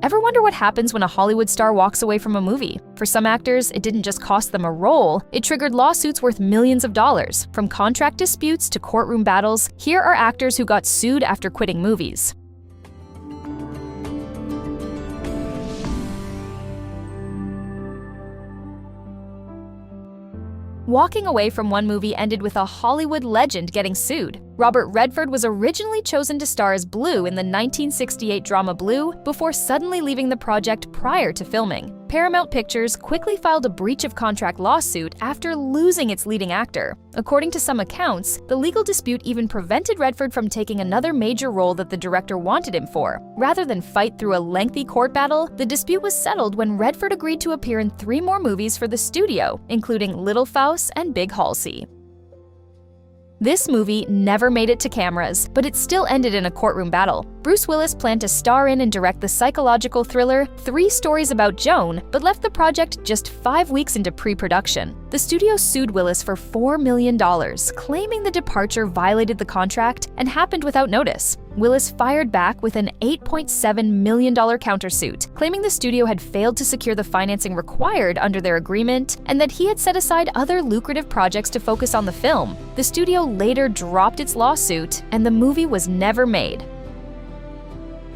Ever wonder what happens when a Hollywood star walks away from a movie? For some actors, it didn't just cost them a role, it triggered lawsuits worth millions of dollars. From contract disputes to courtroom battles, here are actors who got sued after quitting movies. Walking away from one movie ended with a Hollywood legend getting sued. Robert Redford was originally chosen to star as Blue in the 1968 drama Blue before suddenly leaving the project prior to filming. Paramount Pictures quickly filed a breach of contract lawsuit after losing its leading actor. According to some accounts, the legal dispute even prevented Redford from taking another major role that the director wanted him for. Rather than fight through a lengthy court battle, the dispute was settled when Redford agreed to appear in 3 more movies for the studio, including Little Faust and Big Halsey. This movie never made it to cameras, but it still ended in a courtroom battle. Bruce Willis planned to star in and direct the psychological thriller 3 Stories About Joan, but left the project just 5 weeks into pre-production. The studio sued Willis for $4 million, claiming the departure violated the contract and happened without notice. Willis fired back with an $8.7 million countersuit, claiming the studio had failed to secure the financing required under their agreement and that he had set aside other lucrative projects to focus on the film. The studio later dropped its lawsuit, and the movie was never made.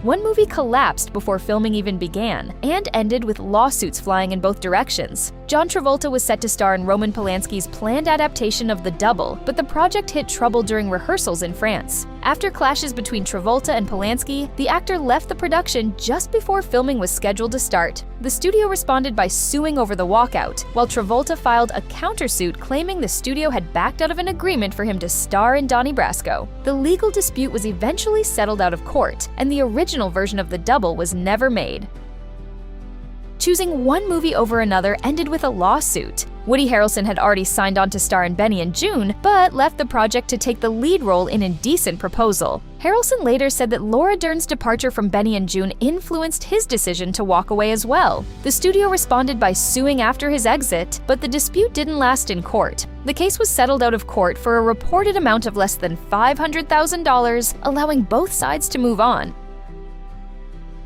One movie collapsed before filming even began, and ended with lawsuits flying in both directions. John Travolta was set to star in Roman Polanski's planned adaptation of The Double, but the project hit trouble during rehearsals in France. After clashes between Travolta and Polanski, the actor left the production just before filming was scheduled to start. The studio responded by suing over the walkout, while Travolta filed a countersuit claiming the studio had backed out of an agreement for him to star in Donnie Brasco. The legal dispute was eventually settled out of court, and the original version of The Double was never made. Choosing one movie over another ended with a lawsuit. Woody Harrelson had already signed on to star in Benny and June, but left the project to take the lead role in Indecent Proposal. Harrelson later said that Laura Dern's departure from Benny and June influenced his decision to walk away as well. The studio responded by suing after his exit, but the dispute didn't last in court. The case was settled out of court for a reported amount of less than $500,000, allowing both sides to move on.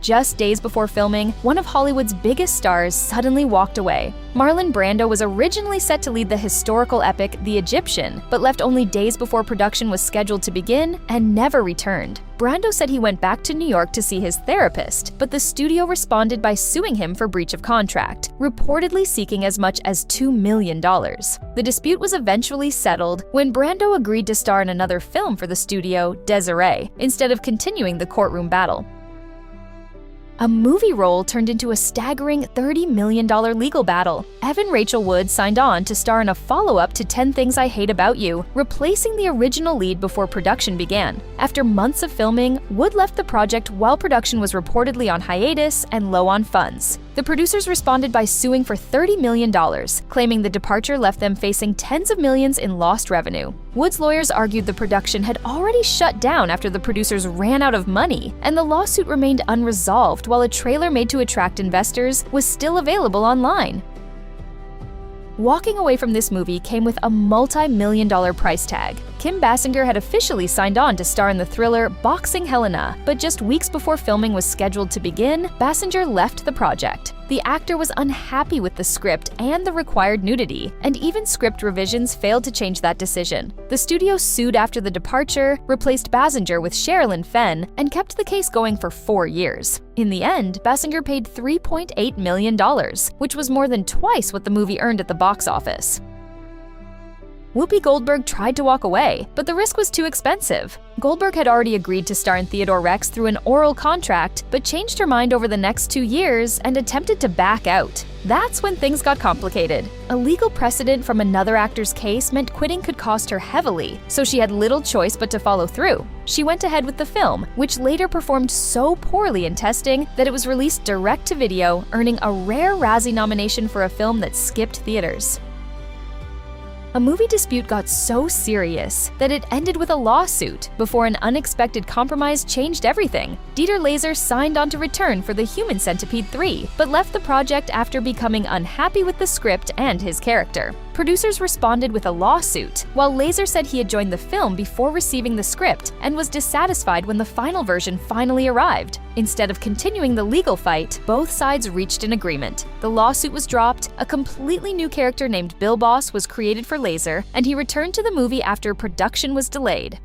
Just days before filming, one of Hollywood's biggest stars suddenly walked away. Marlon Brando was originally set to lead the historical epic The Egyptian, but left only days before production was scheduled to begin and never returned. Brando said he went back to New York to see his therapist, but the studio responded by suing him for breach of contract, reportedly seeking as much as $2 million. The dispute was eventually settled when Brando agreed to star in another film for the studio, Desiree, instead of continuing the courtroom battle. A movie role turned into a staggering $30 million legal battle. Evan Rachel Wood signed on to star in a follow-up to 10 Things I Hate About You, replacing the original lead before production began. After months of filming, Wood left the project while production was reportedly on hiatus and low on funds. The producers responded by suing for $30 million, claiming the departure left them facing tens of millions in lost revenue. Wood's lawyers argued the production had already shut down after the producers ran out of money, and the lawsuit remained unresolved while a trailer made to attract investors was still available online. Walking away from this movie came with a multi-million-dollar price tag. Kim Basinger had officially signed on to star in the thriller Boxing Helena, but just weeks before filming was scheduled to begin, Basinger left the project. The actor was unhappy with the script and the required nudity, and even script revisions failed to change that decision. The studio sued after the departure, replaced Basinger with Sherilyn Fenn, and kept the case going for 4 years. In the end, Basinger paid $3.8 million, which was more than twice what the movie earned at the box office. Whoopi Goldberg tried to walk away, but the risk was too expensive. Goldberg had already agreed to star in Theodore Rex through an oral contract, but changed her mind over the next 2 years and attempted to back out. That's when things got complicated. A legal precedent from another actor's case meant quitting could cost her heavily, so she had little choice but to follow through. She went ahead with the film, which later performed so poorly in testing that it was released direct to video, earning a rare Razzie nomination for a film that skipped theaters. A movie dispute got so serious that it ended with a lawsuit before an unexpected compromise changed everything. Dieter Laser signed on to return for The Human Centipede 3, but left the project after becoming unhappy with the script and his character. producers responded with a lawsuit, while Laser said he had joined the film before receiving the script and was dissatisfied when the final version finally arrived. Instead of continuing the legal fight, both sides reached an agreement. The lawsuit was dropped, a completely new character named Bill Boss was created for Laser, and he returned to the movie after production was delayed.